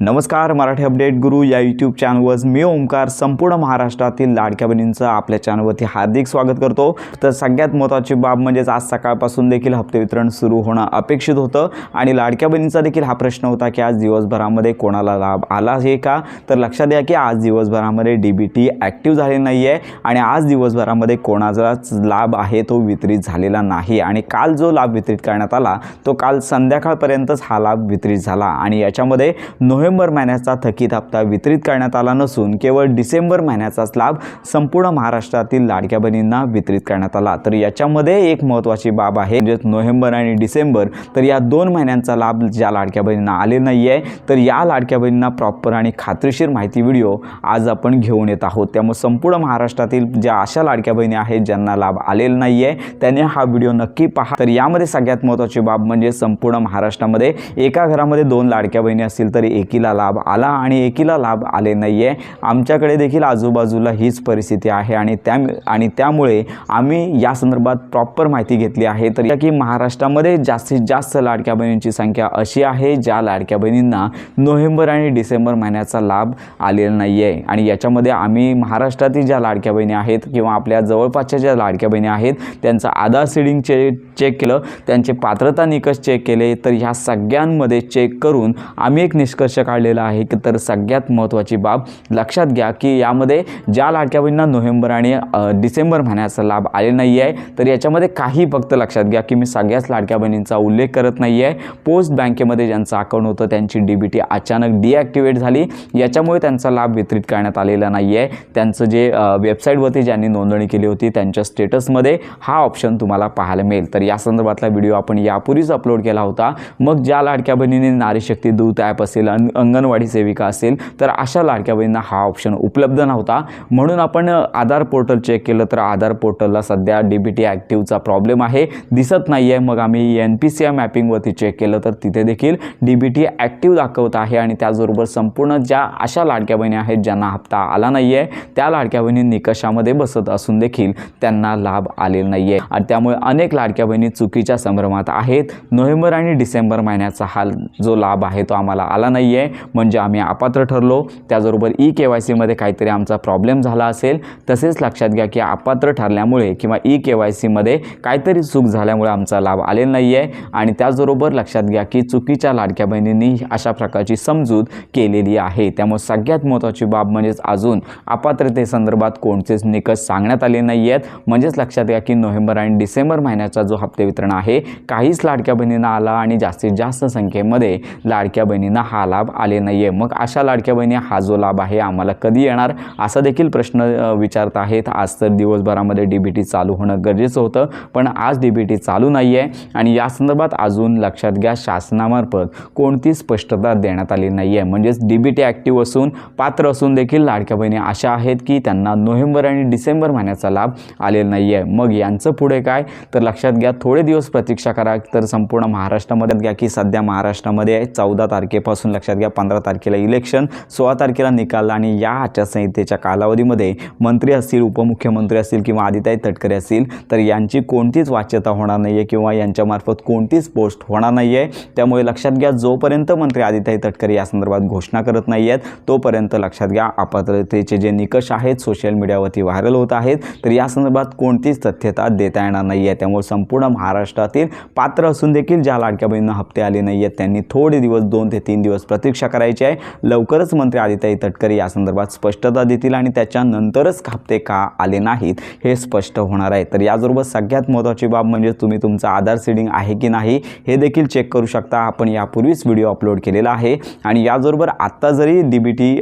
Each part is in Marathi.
नमस्कार, मराठी अपडेट गुरु या यूट्यूब चॅनलवर मी ओमकार संपूर्ण महाराष्ट्रातील लाडक्या बहिणींचं आपल्या चॅनलवरती हार्दिक स्वागत करतो। तर सगळ्यात महत्त्वाची बाब म्हणजे आज सकाळपासून देखील हप्ते वितरण सुरू होणं अपेक्षित होतं आणि लाडक्या बहिणींचा देखील हा प्रश्न होता की आज दिवसभरामध्ये कोणाला लाभ आला आहे का। तर लक्षात द्या की आज दिवसभरामध्ये डीबीटी ॲक्टिव्ह झालेला नाही आहे आणि आज दिवसभरामध्ये कोणाचाच लाभ आहे तो वितरित झालेला नाही आणि काल जो लाभ वितरित करण्यात आला तो काल संध्याकाळपर्यंतच हा लाभ वितरित झाला आणि याच्यामध्ये नोव्हेंबर महिन्याचा थकीत हप्ता वितरित करण्यात आला नसून केवळ डिसेंबर महिन्याचाच लाभ संपूर्ण महाराष्ट्रातील लाडक्या बहिणींना वितरित करण्यात आला। तर याच्यामध्ये एक महत्त्वाची बाब आहे म्हणजे नोव्हेंबर आणि डिसेंबर तर या दोन महिन्यांचा लाभ ज्या लाडक्या बहिणींना आले नाही आहे तर या लाडक्या बहिणींना प्रॉपर आणि खात्रीशीर माहिती व्हिडिओ आज आपण घेऊन येत आहोत। त्यामुळे संपूर्ण महाराष्ट्रातील ज्या अशा लाडक्या बहिणी आहेत ज्यांना लाभ आलेला नाही आहे त्यांनी हा व्हिडिओ नक्की पहा। तर यामध्ये सगळ्यात महत्त्वाची बाब म्हणजे संपूर्ण महाराष्ट्रामध्ये एका घरामध्ये दोन लाडक्या बहिणी असतील तरी एकीला लाभ आला आणि एकीला लाभ आले नाही आहे। आमच्याकडे देखील आजूबाजूला हीच परिस्थिती आहे आणि त्यामुळे आम्ही या संदर्भात प्रॉपर माहिती घेतली आहे। तर की महाराष्ट्रामध्ये जास्तीत जास्त लाडक्या बहिणींची संख्या अशी आहे ज्या लाडक्या बहिणींना नोव्हेंबर आणि डिसेंबर महिन्याचा लाभ आलेला नाही आहे आणि याच्यामध्ये आम्ही महाराष्ट्रातील ज्या लाडक्या बहिणी आहेत किंवा आपल्या जवळपासच्या ज्या लाडक्या बहिणी आहेत त्यांचं आधार सीडिंग चेक केलं, त्यांचे पात्रता निकष चेक केले। तर ह्या सगळ्यांमध्ये चेक करून आम्ही एक निष्कर्ष काढलेला आहे की तर सगळ्यात महत्त्वाची बाब लक्षात घ्या की यामध्ये ज्या लाडक्या बहिणींना नोव्हेंबर आणि डिसेंबर महिन्याचा लाभ आले नाही आहे तर याच्यामध्ये काही फक्त लक्षात घ्या की मी सगळ्याच लाडक्या बहिणींचा उल्लेख करत नाही आहे। पोस्ट बँकेमध्ये ज्यांचं अकाउंट होतं त्यांची डीबीटी अचानक डिॲक्टिवेट झाली, याच्यामुळे त्यांचा लाभ वितरित करण्यात आलेला नाही आहे। त्यांचं जे वेबसाईटवरती ज्यांनी नोंदणी केली होती त्यांच्या स्टेटसमध्ये हा ऑप्शन तुम्हाला पाहायला मिळेल। तर या संदर्भातला व्हिडिओ आपण यापूर्वीच अपलोड केला होता। मग ज्या लाडक्या बहिणींनी नारी शक्ती दूत ॲप असेल, अंगणवाडी सेविका असेल तर अशा लाडक्या बहिणींना हा ऑप्शन उपलब्ध नव्हता म्हणून आपण आधार पोर्टल चेक केलं तर आधार पोर्टलला सध्या डीबीटी ॲक्टिव्हचा प्रॉब्लेम आहे, दिसत नाही आहे। मग आम्ही NPCI मॅपिंगवरती चेक केलं तर तिथे देखील डीबीटी ॲक्टिव्ह दाखवत आहे आणि त्याचबरोबर संपूर्ण ज्या अशा लाडक्या बहिणी आहेत ज्यांना हप्ता आला नाही आहे त्या लाडक्या बहिणी निकषामध्ये बसत असून देखील त्यांना लाभ आलेला नाही आहे आणि त्यामुळे अनेक लाडक्या बहिणी चुकीच्या संभ्रमात आहेत। नोव्हेंबर आणि डिसेंबर महिन्याचा हा जो लाभ आहे तो आम्हाला आला नाही आहे म्हणजे आम्ही अपात्र ठरलो। त्याचबरोबर KYC मध्ये काहीतरी आमचा प्रॉब्लेम झाला असेल। तसेच लक्षात घ्या की अपात्र ठरल्यामुळे किंवा KYC मध्ये काहीतरी चूक झाल्यामुळे आमचा लाभ आलेला नाही आहे आणि त्याचबरोबर लक्षात घ्या की चुकीच्या लाडक्या बहिणींनी अशा प्रकारची समजूत केलेली आहे। त्यामुळे सगळ्यात महत्त्वाची बाब म्हणजेच अजून अपात्रतेसंदर्भात कोणतेच निकष सांगण्यात आले नाही आहेत। म्हणजेच लक्षात घ्या की नोव्हेंबर आणि डिसेंबर महिन्याचा जो हप्ते वितरण आहे काहीच लाडक्या बहिणींना आला आणि जास्तीत जास्त संख्येमध्ये लाडक्या बहिणींना हा लाभ आले नाही आहे। मग अशा लाडक्या बहिणी हा जो लाभ आहे आम्हाला कधी येणार असा देखील प्रश्न विचारत आहेत। आज तर दिवसभरामध्ये डीबीटी चालू होणं गरजेचं होतं पण आज डीबीटी चालू नाही आहे आणि या संदर्भात अजून लक्षात घ्या शासनामार्फत कोणती स्पष्टता देण्यात आली नाही आहे। म्हणजेच डीबीटी ॲक्टिव्ह असून पात्र असून देखील लाडक्या बहिणी अशा आहेत की त्यांना नोव्हेंबर आणि डिसेंबर महिन्याचा लाभ आलेला नाही आहे। मग यांचं पुढे काय तर लक्षात घ्या थोडे दिवस प्रतीक्षा करा। तर संपूर्ण महाराष्ट्रामध्ये घ्या की सध्या महाराष्ट्रामध्ये 14 तारखेपासून लक्षात घ्या 15 तारखेला इलेक्शन, 16 तारखेला निकाल आणि या आचारसंहितेच्या कालावधीमध्ये मंत्री असतील, उपमुख्यमंत्री असतील किंवा आदित्य तटकरे असतील तर यांची कोणतीच वाच्यता होणार नाही आहे किंवा यांच्यामार्फत कोणतीच पोस्ट होणार नाही आहे। त्यामुळे लक्षात घ्या जोपर्यंत मंत्री आदित्य तटकरे या संदर्भात घोषणा करत नाही आहेत तोपर्यंत लक्षात घ्या अपात्रतेचे जे निकष आहेत सोशल मीडियावरती व्हायरल होत आहेत तर या संदर्भात कोणतीच तथ्यता देता येणार नाही आहे। त्यामुळे संपूर्ण महाराष्ट्रातील पात्र असून देखील ज्या लाडक्या बहिणींना हप्ते आले नाही आहेत त्यांनी थोडे दिवस 2 ते 3 दिवस प्रतीक्षा करायची आहे। लवकरच मंत्री आदित्य तटकरे या संदर्भात स्पष्टता देतील आणि त्याच्यानंतरच हप्ते का आले नाहीत हे स्पष्ट होणार आहे। तर याचबरोबर सगळ्यात महत्त्वाची बाब म्हणजे तुम्ही तुमचा आधार सीडिंग आहे की नाही हे देखील चेक करू शकता। आपण यापूर्वीच व्हिडिओ अपलोड केलेला आहे आणि याचबरोबर आत्ता जरी डीबीटी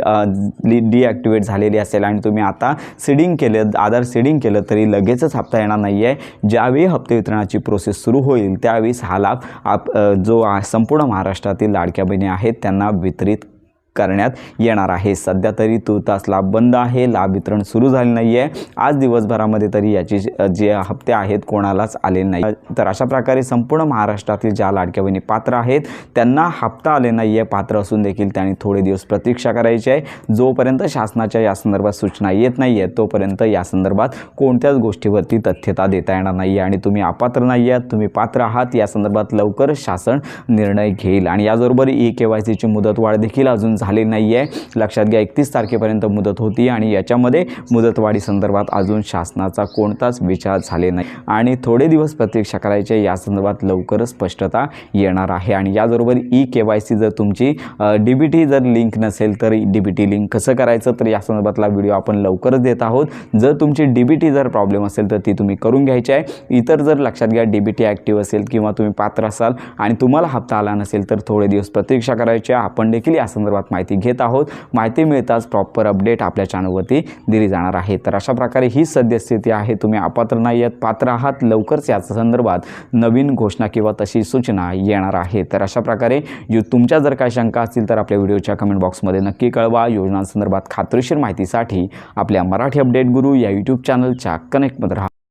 डिॲक्टिवेट झालेली असेल आणि तुम्ही आता सीडिंग केलं, आधार सीडिंग केलं तरी लगेचच हप्ता येणार नाही आहे। ज्यावेळी हप्ते वितरणाची प्रोसेस सुरू होईल त्यावेळेस हा लाभ जो संपूर्ण महाराष्ट्रातील लाडक्या बहिणी आहेत त्यांना वितरित करण्यात येणार आहे। सध्या तरी तुर्तास लाभ बंद आहे, लाभ वितरण सुरू झाले नाही आहे। आज दिवसभरामध्ये तरी याची जे हप्ते आहेत कोणालाच आले नाही। तर अशा प्रकारे संपूर्ण महाराष्ट्रातील ज्या लाडक्या बहिणी पात्र आहेत त्यांना हप्ता आले नाही आहे। पात्र असून देखील त्यांनी थोडे दिवस प्रतीक्षा करायची आहे। जोपर्यंत शासनाच्या या संदर्भात सूचना येत नाही आहेत तोपर्यंत या संदर्भात कोणत्याच गोष्टीवरती तथ्यता देता येणार नाही आहे आणि तुम्ही अपात्र नाही आहात, तुम्ही पात्र आहात या संदर्भात लवकरच शासन निर्णय घेईल। आणि याचबरोबर KYCची मुदतवाढ देखील अजून झाले नाही आहे. लक्षात घ्या 31 तारखेपर्यंत मुदत होती आणि याच्यामध्ये मुदतवाढी संदर्भात अजून शासनाचा कोणताच विचार झाले नाही आणि थोडे दिवस प्रतीक्षा करायचे. या संदर्भात लवकरच स्पष्टता येणार आहे. आणि याचबरोबर KYC जर तुमची DBT जर लिंक नसेल तर DBT लिंक कसं करायचं तर या संदर्भातला व्हिडिओ आपण लवकरच देत आहोत. जर तुमची DBT जर प्रॉब्लेम असेल तर ती तुम्ही करून घ्यायची आहे. इतर जर लक्षात घ्या DBT ॲक्टिव्ह असेल किंवा तुम्ही पात्र असाल आणि तुम्हाला हप्ता आला नसेल तर थोडे दिवस प्रतीक्षा करायची आहे. आपण देखील या संदर्भात माहिती घेत आहोत. माहिती मिळताच प्रॉपर अपडेट आपल्या चॅनलवरती दिली जाणार आहे. तर अशा प्रकारे ही सद्यस्थिती आहे. तुम्ही अपात्र नाही आहात, पात्र आहात. लवकरच या संदर्भात नवीन घोषणा किंवा तशी सूचना येणार आहे. तर अशा प्रकारे तुमच्या जर काही शंका असतील तर आपल्या व्हिडिओच्या कमेंट बॉक्समध्ये नक्की कळवा. योजनांसंदर्भात खात्रीशीर माहितीसाठी आपल्या मराठी अपडेट गुरु या यूट्यूब चॅनलच्या कनेक्टमध्ये राहा.